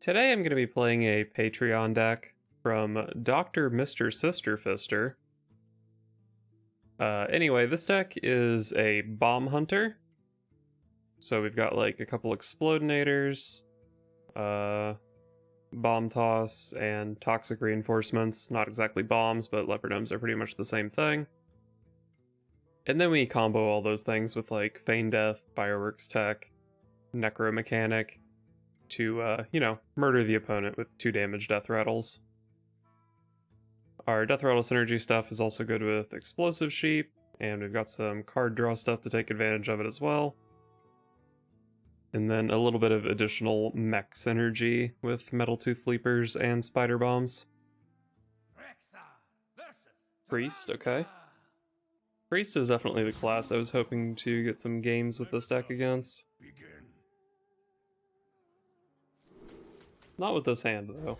Today I'm going to be playing a Patreon deck from Dr. Mr. Sister Fister. Anyway, this deck is a Bomb Hunter. So we've got like a couple Explodinators, Bomb Toss, and Toxic Reinforcements. Not exactly bombs, but Leopardomes are pretty much the same thing. And then we combo all those things with like Feign Death, Fireworks Tech, Necromechanic, to, murder the opponent with 2 damage Death Rattles. Our Death Rattle synergy stuff is also good with Explosive Sheep, and we've got some card draw stuff to take advantage of it as well. And then a little bit of additional mech synergy with Metal Tooth Leapers and Spider Bombs. Priest, okay. Priest is definitely the class I was hoping to get some games with this deck against. Not with this hand, though.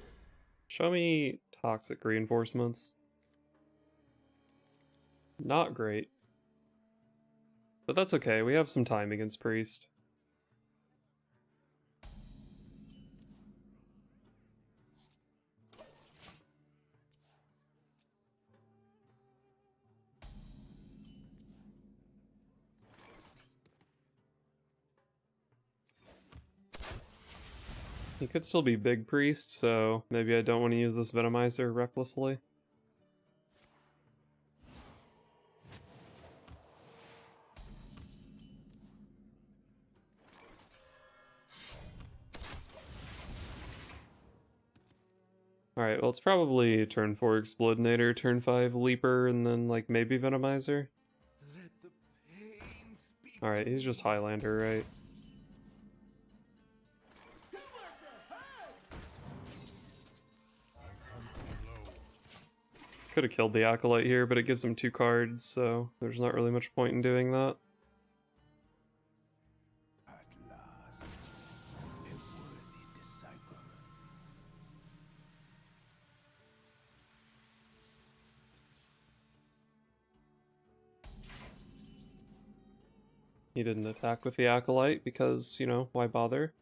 Show me Toxic Reinforcements. Not great. But that's okay, we have some time against Priest. He could still be Big Priest, so maybe I don't want to use this Venomizer recklessly. Alright, well it's probably turn 4 Explodinator, turn 5 Leaper, and then like maybe Venomizer. Alright, he's just Highlander, right? Could have killed the Acolyte here, but it gives him 2 cards, so there's not really much point in doing that. At last, a worthy disciple. He didn't attack with the Acolyte because, why bother?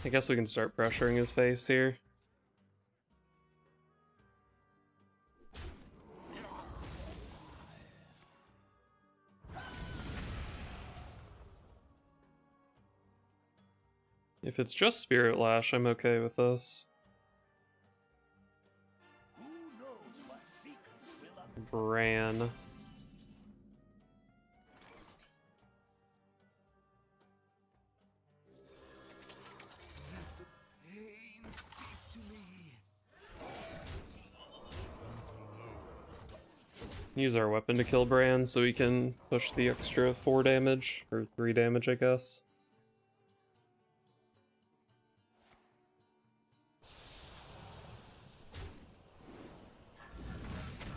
I guess we can start pressuring his face here. If it's just Spirit Lash, I'm okay with this. Who knows what secrets will unfold? Bran. Pain speak to me. Use our weapon to kill Bran so we can push the extra 4 damage, or 3 damage, I guess.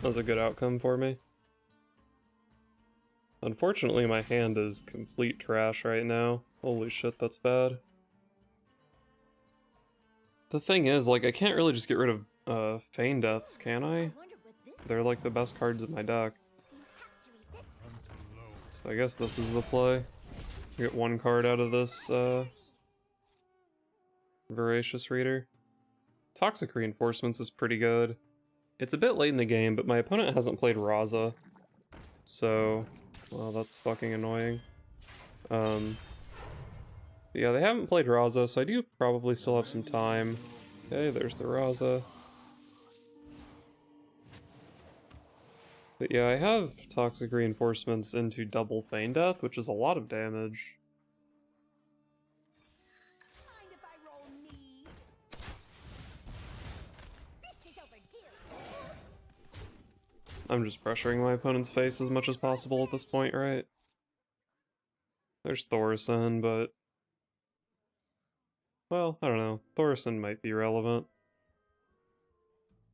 That was a good outcome for me. Unfortunately, my hand is complete trash right now. Holy shit, that's bad. The thing is, like, I can't really just get rid of Feign Deaths, can I? They're like the best cards in my deck. So I guess this is the play. Get 1 card out of this Voracious Reader. Toxic Reinforcements is pretty good. It's a bit late in the game, but my opponent hasn't played Raza. So, well, that's fucking annoying. Yeah, they haven't played Raza, so I do probably still have some time. Okay, there's the Raza. But yeah, I have Toxic Reinforcements into double Feign Death, which is a lot of damage. Mind if I roll need? This is overdue. I'm just pressuring my opponent's face as much as possible at this point, right? There's Thorson, but... well, I don't know. Thorson might be relevant.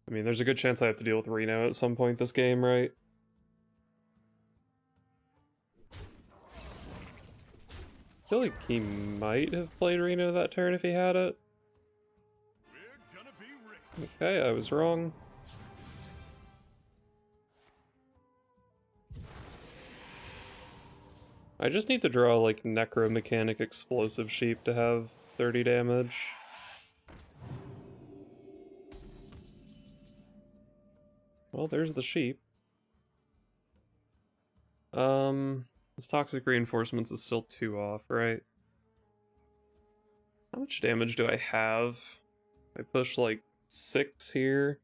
I mean, there's a good chance I have to deal with Reno at some point this game, right? feel like he might have played Reno that turn if he had it. Okay, I was wrong. I just need to draw like Necromechanic Explosive Sheep to have 30 damage. Well, there's the sheep. This Toxic Reinforcements is still 2 off, right? How much damage do I have? I push like 6 here.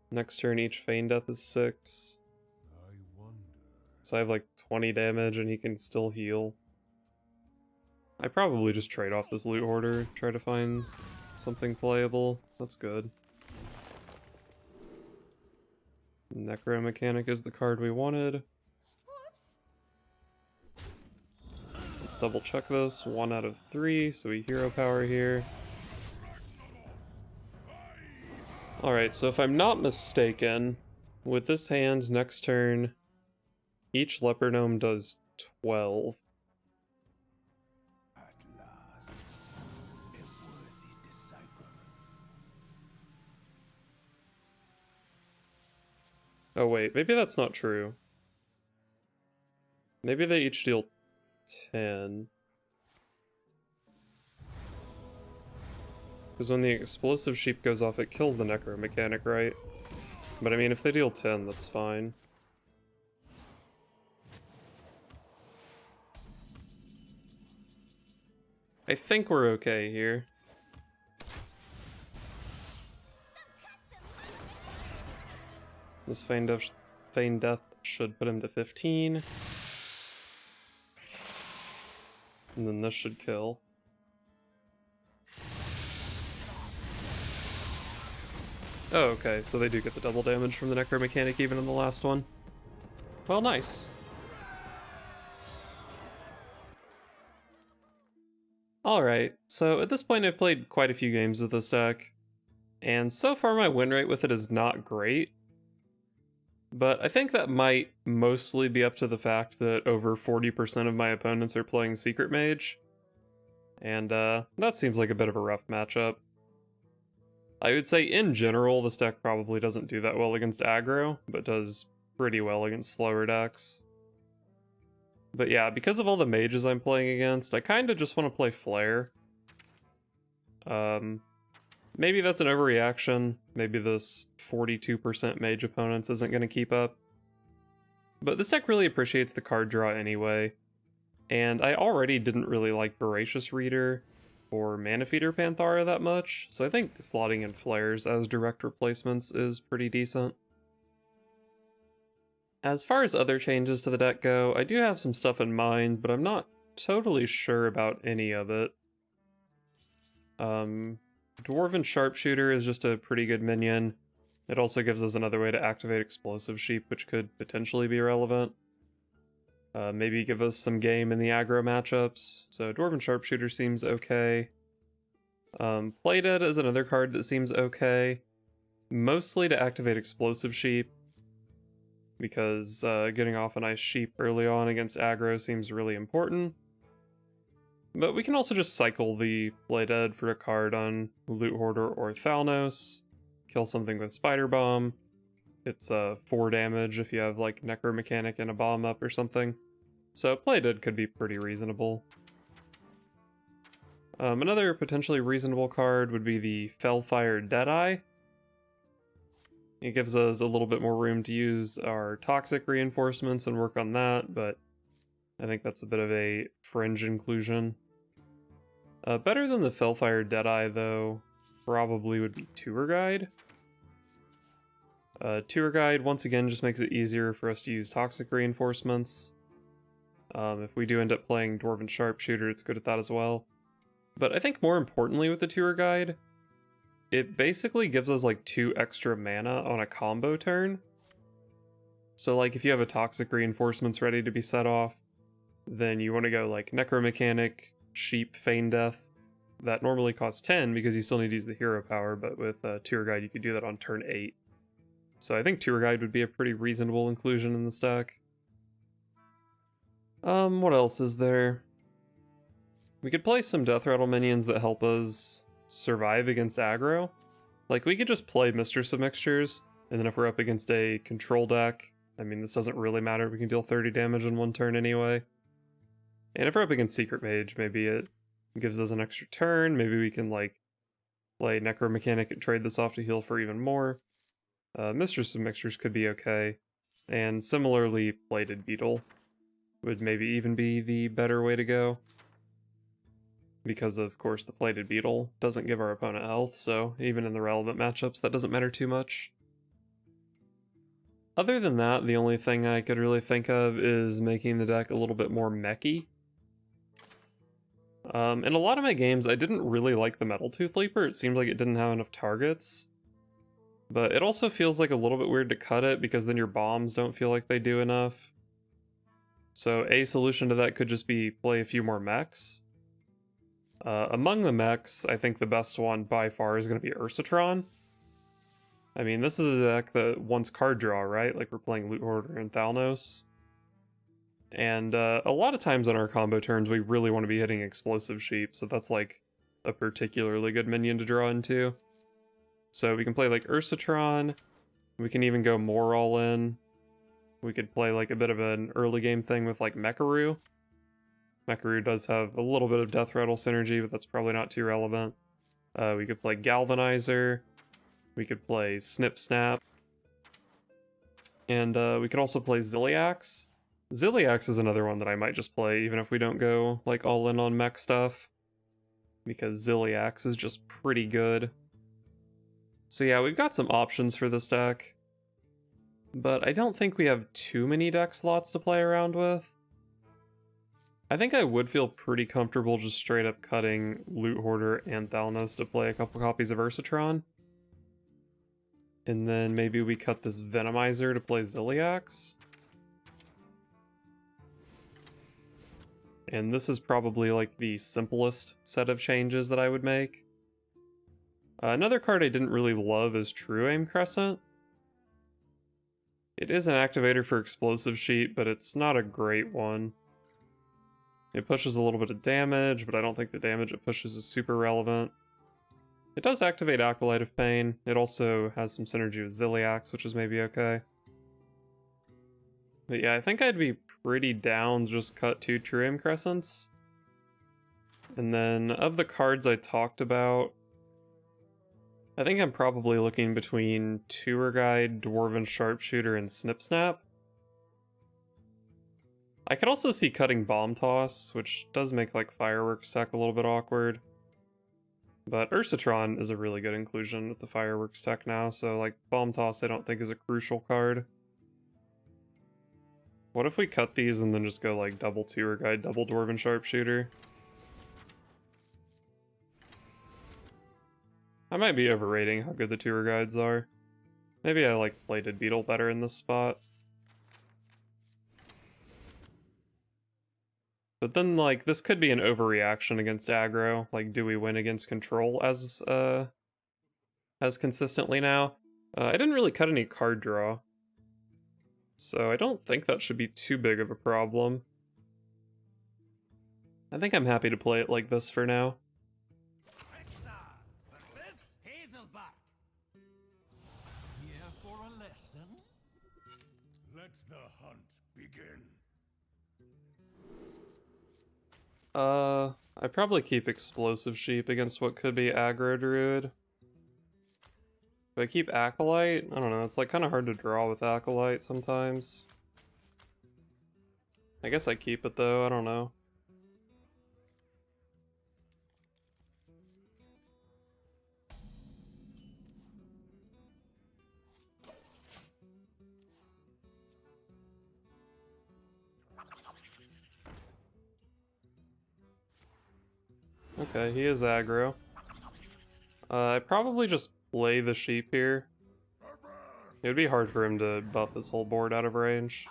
Next turn each Feign Death is 6. So I have like 20 damage and he can still heal. I probably just trade off this Loot Hoarder, try to find something playable. That's good. Necromechanic is the card we wanted. Let's double check this. 1 out of 3, so we hero power here. Alright, so if I'm not mistaken, with this hand next turn, each Leper Gnome does 12. At last, a worthy disciple. Oh wait, maybe that's not true. Maybe they each deal 10. Because when the Explosive Sheep goes off, it kills the Necromechanic, right? But I mean, if they deal 10, that's fine. I think we're okay here. This Feign Death should put him to 15. And then this should kill. Oh, okay, so they do get the double damage from the Necromechanic even in the last one. Well, nice. Alright, so at this point I've played quite a few games with this deck, and so far my win rate with it is not great. But I think that might mostly be up to the fact that over 40% of my opponents are playing Secret Mage, and that seems like a bit of a rough matchup. I would say in general this deck probably doesn't do that well against aggro, but does pretty well against slower decks. But yeah, because of all the mages I'm playing against, I kind of just want to play Flare. Maybe that's an overreaction. Maybe this 42% mage opponents isn't going to keep up. But this deck really appreciates the card draw anyway. And I already didn't really like Voracious Reader or Mana Feeder Panthara that much, so I think slotting in Flares as direct replacements is pretty decent. As far as other changes to the deck go, I do have some stuff in mind, but I'm not totally sure about any of it. Dwarven Sharpshooter is just a pretty good minion. It also gives us another way to activate Explosive Sheep, which could potentially be relevant. Maybe give us some game in the aggro matchups. So Dwarven Sharpshooter seems okay. Playdead is another card that seems okay. Mostly to activate Explosive Sheep, because getting off a nice sheep early on against aggro seems really important. But we can also just cycle the Playdead for a card on Loot Hoarder or Thalnos, kill something with Spider Bomb. It's 4 damage if you have like Necromechanic and a bomb up or something. So Playdead could be pretty reasonable. Another potentially reasonable card would be the Fellfire Deadeye. It gives us a little bit more room to use our toxic reinforcements and work on that, but I think that's a bit of a fringe inclusion. Better than the Fellfire Deadeye, though, probably would be Tour Guide. Tour Guide, once again, just makes it easier for us to use toxic reinforcements. If we do end up playing Dwarven Sharpshooter, it's good at that as well. But I think more importantly with the Tour Guide, it basically gives us like 2 extra mana on a combo turn. So like if you have a toxic reinforcements ready to be set off, then you want to go like Necromechanic, Sheep, Feign Death. That normally costs 10 because you still need to use the hero power, but with Tour Guide you could do that on turn 8. So I think Tour Guide would be a pretty reasonable inclusion in this deck. What else is there? We could play some Death Rattle minions that help us survive against aggro. Like, we could just play Mistress of Mixtures, and then if we're up against a control deck, I mean, this doesn't really matter, we can deal 30 damage in one turn anyway. And if we're up against Secret Mage, maybe it gives us an extra turn, maybe we can, like, play Necromechanic and trade this off to heal for even more. Mistress of Mixtures could be okay, and similarly, Plated Beetle would maybe even be the better way to go. Because of course the Plated Beetle doesn't give our opponent health, so even in the relevant matchups that doesn't matter too much. Other than that, the only thing I could really think of is making the deck a little bit more mechy. In a lot of my games I didn't really like the Metal Tooth Leaper, it seemed like it didn't have enough targets. But it also feels like a little bit weird to cut it because then your bombs don't feel like they do enough. So a solution to that could just be play a few more mechs. Among the mechs, I think the best one by far is going to be Ursatron. I mean, this is a deck that wants card draw, right? Like we're playing Loot Hoarder and Thalnos. And a lot of times on our combo turns, we really want to be hitting Explosive Sheep, so that's like a particularly good minion to draw into. So we can play like Ursatron, we can even go more all in. We could play like a bit of an early game thing with like Mecharoo. Mecharoo does have a little bit of Death Rattle synergy, but that's probably not too relevant. We could play Galvanizer, we could play Snip Snap, and we could also play Zilliax. Zilliax is another one that I might just play even if we don't go like all in on mech stuff, because Zilliax is just pretty good. So yeah, we've got some options for this deck, but I don't think we have too many deck slots to play around with. I think I would feel pretty comfortable just straight up cutting Loot Hoarder and Thalnos to play a couple copies of Ursatron. And then maybe we cut this Venomizer to play Zilliax. And this is probably like the simplest set of changes that I would make. Another card I didn't really love is True Aim Crescent. It is an activator for Explosive Sheep, but it's not a great one. It pushes a little bit of damage, but I don't think the damage it pushes is super relevant. It does activate Acolyte of Pain. It also has some synergy with Zilliax, which is maybe okay. But yeah, I think I'd be pretty down to just cut 2 True Aim Crescents. And then of the cards I talked about, I think I'm probably looking between Tour Guide, Dwarven Sharpshooter, and Snip Snap. I could also see cutting Bomb Toss, which does make like Fireworks tech a little bit awkward. But Ursatron is a really good inclusion with the Fireworks tech now, so like Bomb Toss I don't think is a crucial card. What if we cut these and then just go like double Tour Guide, double Dwarven Sharpshooter? I might be overrating how good the Tour Guides are. Maybe I like Plated Beetle better in this spot. But then, like, this could be an overreaction against aggro. Like, do we win against control as consistently now? I didn't really cut any card draw, so I don't think that should be too big of a problem. I think I'm happy to play it like this for now. Here for a lesson? Let the hunt begin. I'd probably keep Explosive Sheep against what could be Aggro Druid. If I keep Acolyte, I don't know, it's like kind of hard to draw with Acolyte sometimes. I guess I keep it though, I don't know. Okay, he is aggro. I'd probably just play the sheep here. It would be hard for him to buff his whole board out of range.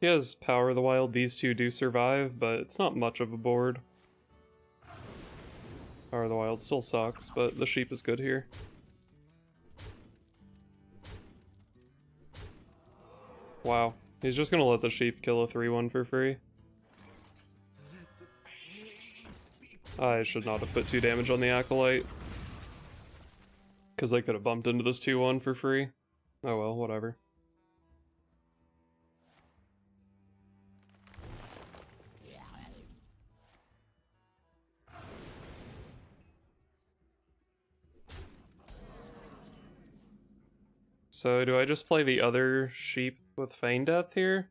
He has Power of the Wild, these two do survive, but it's not much of a board. Power of the Wild still sucks, but the sheep is good here. Wow. He's just gonna let the sheep kill a 3-1 for free. I should not have put 2 damage on the Acolyte. Because I could have bumped into this 2-1 for free. Oh well, whatever. So do I just play the other sheep with Feign Death here?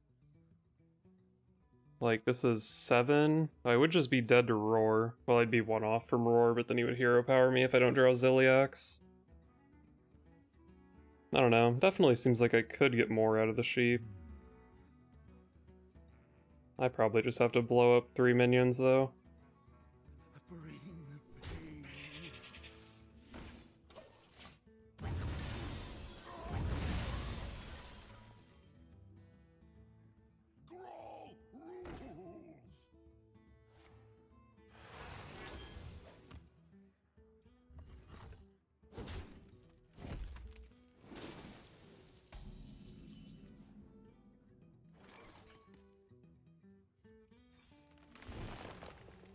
Like, this is 7. I would just be dead to Roar. Well, I'd be 1 off from Roar, but then he would hero power me if I don't draw Ziliax. I don't know. Definitely seems like I could get more out of the sheep. I probably just have to blow up 3 minions, though.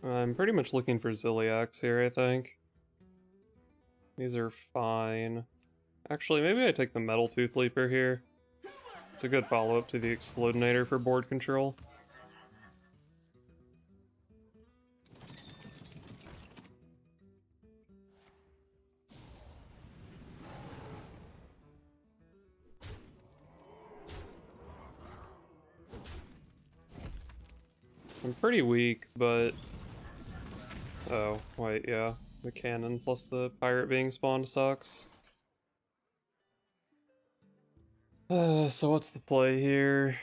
I'm pretty much looking for Ziliax here, I think. These are fine. Actually, maybe I take the Metal Tooth Leaper here. It's a good follow-up to the Explodinator for board control. I'm pretty weak, but... Oh, wait, yeah. The cannon plus the pirate being spawned sucks. So what's the play here?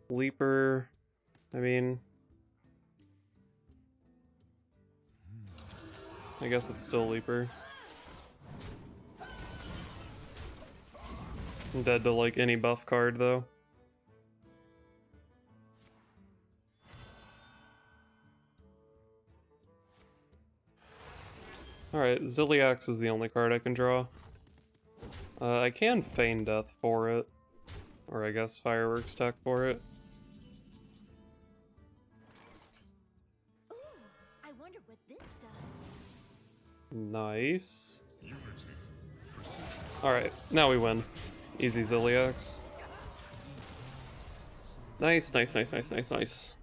Leaper... I mean... I guess it's still Leaper. I'm dead to, like, any buff card, though. Alright, Ziliax is the only card I can draw. I can Feign Death for it. Or I guess Fireworks Tech for it. Ooh, I wonder what this does. Nice. Alright, now we win. Easy Ziliax. Nice, nice, nice, nice, nice, nice.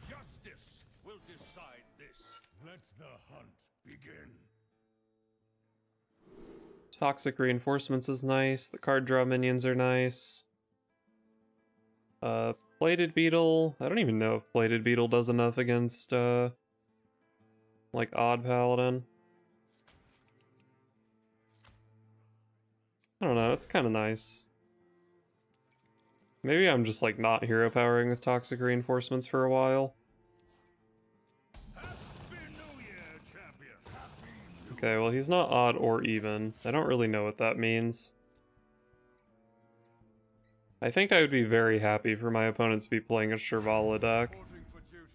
Justice will decide this. Let the hunt begin. Toxic Reinforcements is nice. The card draw minions are nice. Plated Beetle. I don't even know if Plated Beetle does enough against, like, Odd Paladin. I don't know, it's kind of nice. Maybe I'm just, like, not hero powering with Toxic Reinforcements for a while. Happy New Year, champion. Happy New Okay, well, he's not odd or even. I don't really know what that means. I think I would be very happy for my opponent to be playing a Shirvala deck. Reporting for duty.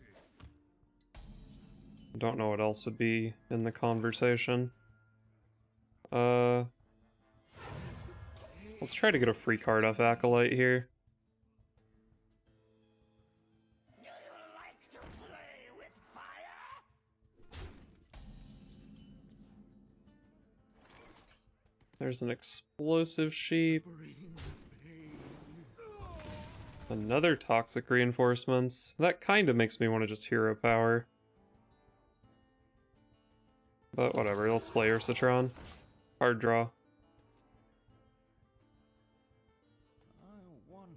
I don't know what else would be in the conversation. Let's try to get a free card off Acolyte here. Do you like to play with fire? There's an explosive sheep. Another Toxic Reinforcements. That kind of makes me want to just hero power. But whatever, let's play Ursatron. Hard draw. I wonder.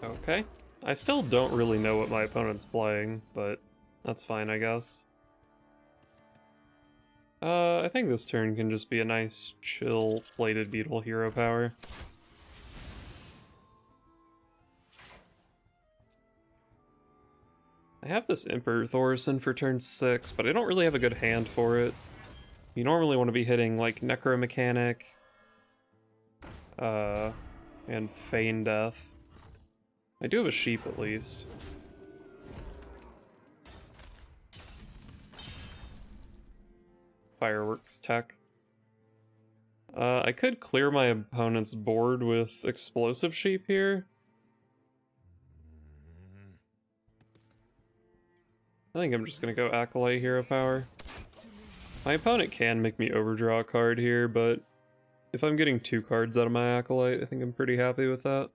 Okay. I still don't really know what my opponent's playing, but that's fine, I guess. I think this turn can just be a nice, chill, Plated Beetle hero power. I have this Emperor Thorson for turn 6, but I don't really have a good hand for it. You normally want to be hitting, like, Necromechanic, and Feign Death. I do have a sheep at least. Fireworks tech. I could clear my opponent's board with explosive sheep here. I think I'm just gonna go Acolyte Hero Power. My opponent can make me overdraw a card here, but if I'm getting 2 cards out of my Acolyte, I think I'm pretty happy with that.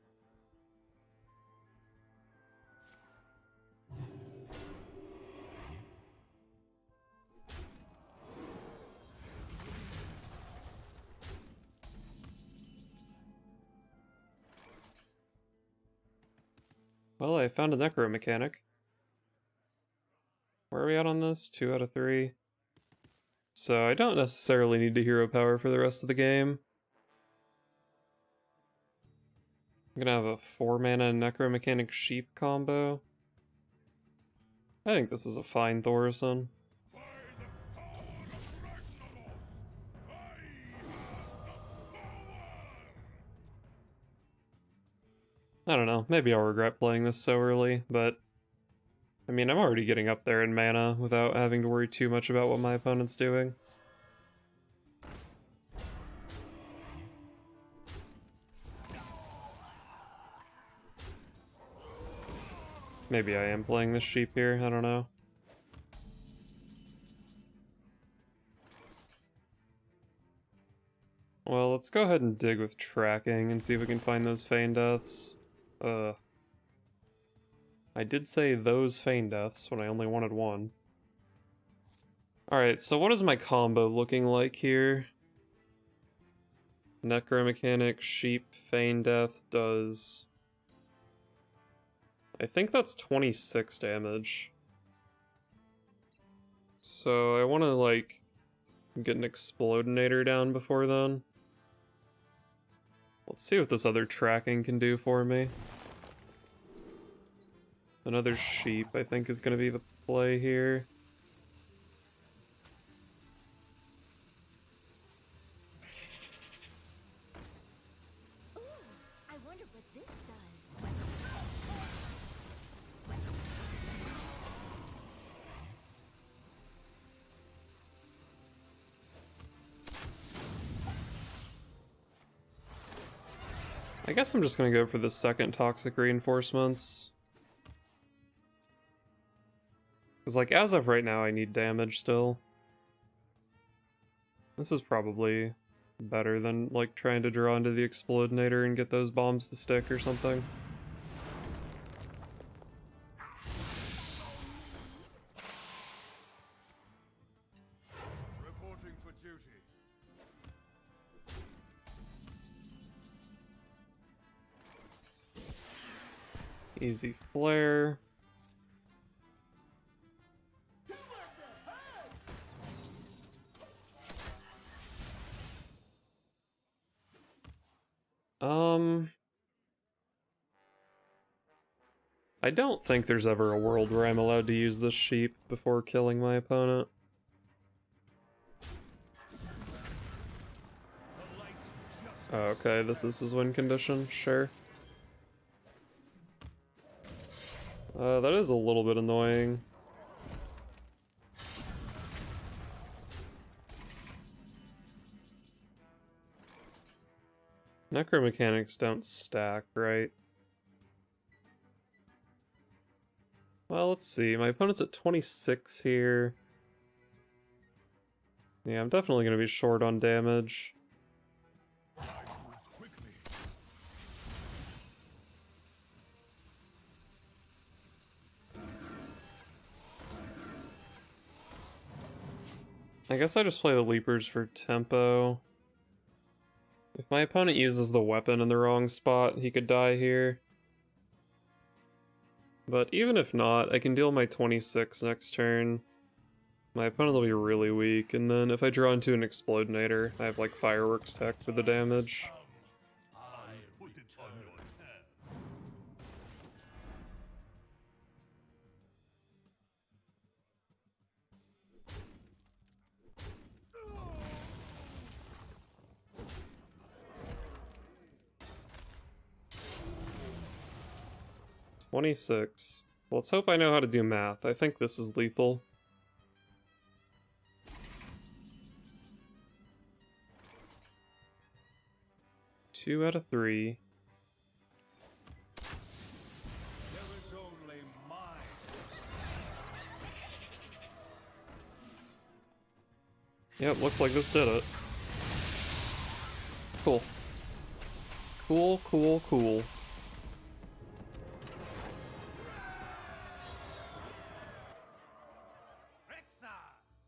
Well, I found a Necro mechanic. Where are we at on this? 2 out of 3. So I don't necessarily need to hero power for the rest of the game. I'm gonna have a 4-mana Necro mechanic sheep combo. I think this is a fine Thaurissan. I don't know, maybe I'll regret playing this so early, but I mean, I'm already getting up there in mana without having to worry too much about what my opponent's doing. Maybe I am playing this sheep here, I don't know. Well, let's go ahead and dig with tracking and see if we can find those Feign Deaths. I did say those Feign Deaths when I only wanted 1. Alright, so what is my combo looking like here? Necromechanic, Sheep, Feign Death does... I think that's 26 damage. So I want to, like, get an Explodinator down before then. Let's see what this other tracking can do for me. Another sheep, I think, is going to be the play here. Ooh, I wonder what this does. I guess I'm just going to go for the second Toxic Reinforcements. Because, like, as of right now, I need damage still. This is probably better than, like, trying to draw into the Explodinator and get those bombs to stick or something. Reporting for duty. Easy flare. I don't think there's ever a world where I'm allowed to use this sheep before killing my opponent. Oh, okay, this is his win condition, sure. That is a little bit annoying. Necromechanics don't stack, right? Well, let's see. My opponent's at 26 here. Yeah, I'm definitely going to be short on damage. I guess I just play the Leapers for tempo. If my opponent uses the weapon in the wrong spot, he could die here. But even if not, I can deal my 26 next turn. My opponent will be really weak, and then if I draw into an Explodinator, I have like Fireworks tech for the damage. I put it on your tab. 26. Let's hope I know how to do math. I think this is lethal. Two out of 3. There is only mine. Yep, looks like this did it. Cool. Cool, cool, cool.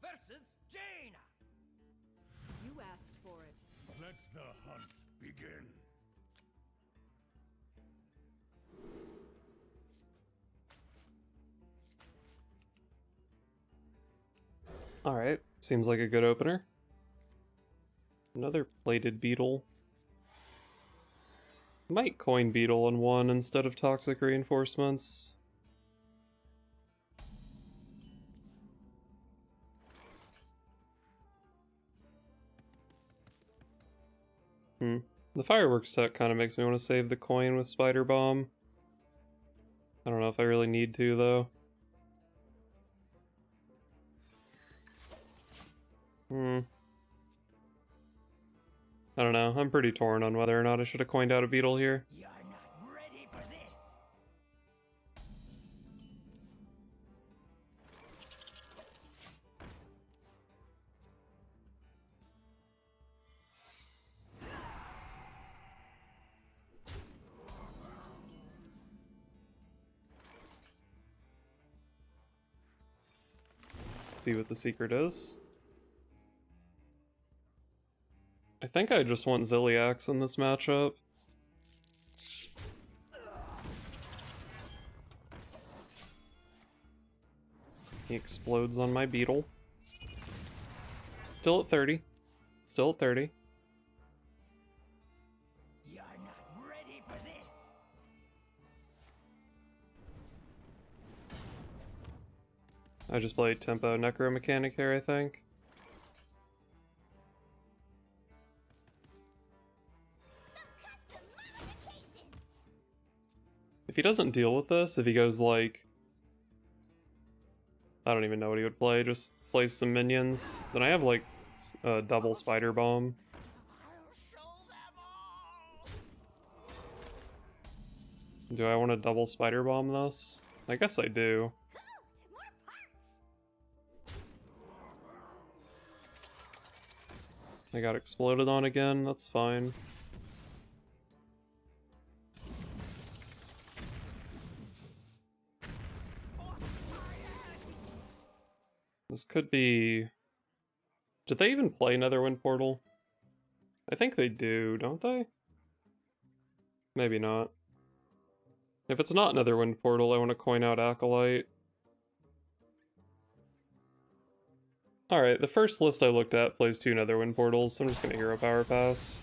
Versus Jaina. You asked for it. Let the hunt begin. Alright, seems like a good opener. Another plated beetle. Might coin beetle on one instead of toxic reinforcements. The fireworks tech kind of makes me want to save the coin with Spider Bomb. I don't know if I really need to, though. I don't know. I'm pretty torn on whether or not I should have coined out a beetle here. You're not ready for this. See what the secret is. I think I just want Ziliax in this matchup. He explodes on my beetle. Still at 30. Still at 30. You're not ready for this. I just played Tempo Necromechanic here, I think. If he doesn't deal with this, if he goes like... I don't even know what he would play, just plays some minions, then I have like a double Spider Bomb. I'll show them all. Do I want to double Spider Bomb this? I guess I do. More parts. I got exploded on again, that's fine. This could be... Did they even play Netherwind Portal? I think they do, don't they? Maybe not. If it's not Netherwind Portal, I want to coin out Acolyte. Alright, the first list I looked at plays 2 Netherwind Portals, so I'm just going to Hero Power Pass.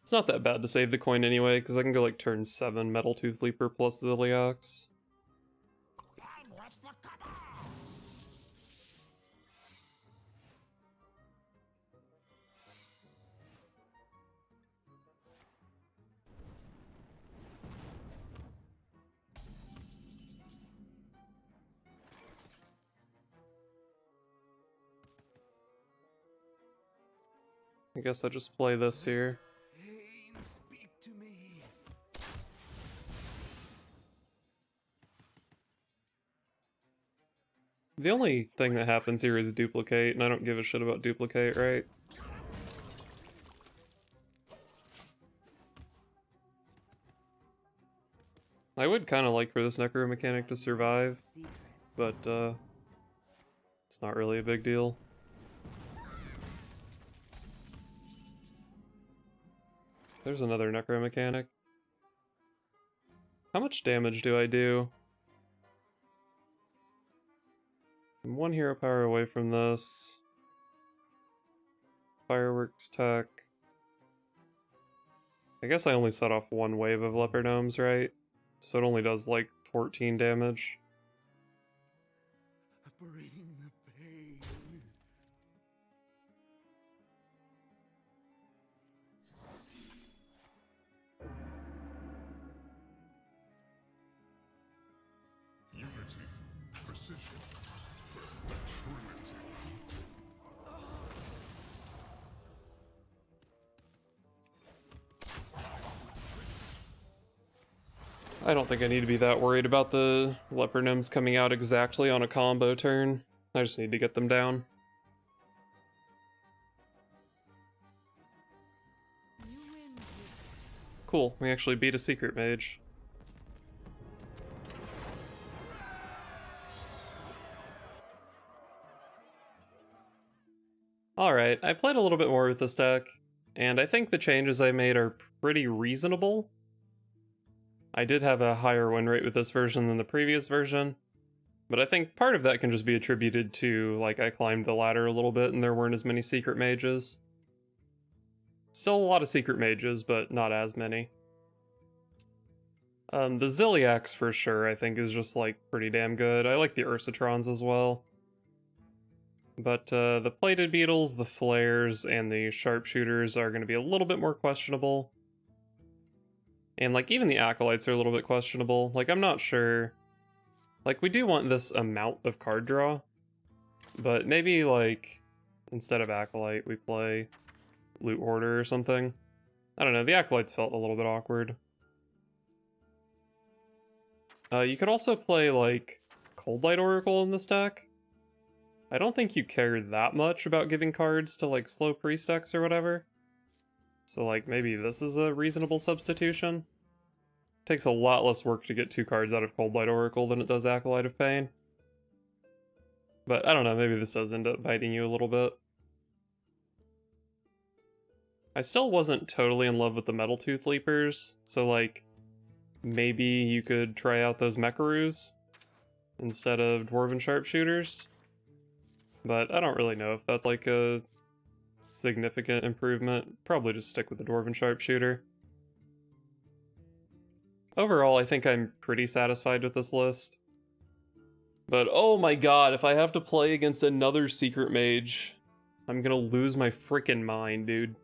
It's not that bad to save the coin anyway, because I can go like turn 7 Metal Tooth Leaper plus Ziliax. I guess I just play this here. Pain, speak to me. The only thing that happens here is duplicate, and I don't give a shit about duplicate, right? I would kind of like for this Necromechanic to survive, but it's not really a big deal. There's another Necromechanic. How much damage do I do? I'm 1 hero power away from this. Fireworks tech. I guess I only set off 1 wave of Leopard Gnomes, right? So it only does like 14 damage. Bring the pain. precision. Trinity. I don't think I need to be that worried about the Leper Gnomes coming out exactly on a combo turn. I just need to get them down. Cool, we actually beat a Secret Mage. Alright, I played a little bit more with this deck, and I think the changes I made are pretty reasonable. I did have a higher win rate with this version than the previous version, but I think part of that can just be attributed to, like, I climbed the ladder a little bit and there weren't as many Secret Mages. Still a lot of Secret Mages, but not as many. The Ziliax for sure, I think, is just, like, pretty damn good. I like the Ursatrons as well. But the Plated Beetles, the Flares, and the Sharpshooters are going to be a little bit more questionable. And, like, even the Acolytes are a little bit questionable. Like, I'm not sure. Like, we do want this amount of card draw. But maybe, like, instead of Acolyte, we play Loot Hoarder or something. I don't know, the Acolytes felt a little bit awkward. You could also play, like, Coldlight Oracle in this deck. I don't think you care that much about giving cards to, like, slow priest decks or whatever. So, like, maybe this is a reasonable substitution. Takes a lot less work to get 2 cards out of Coldlight Oracle than it does Acolyte of Pain. But, I don't know, maybe this does end up biting you a little bit. I still wasn't totally in love with the Metal Tooth Leapers, so, like, maybe you could try out those Mechaaroos instead of Dwarven Sharpshooters. But I don't really know if that's like a significant improvement. Probably just stick with the Dwarven Sharpshooter. Overall, I think I'm pretty satisfied with this list. But oh my god, if I have to play against another Secret Mage, I'm gonna lose my frickin' mind, dude.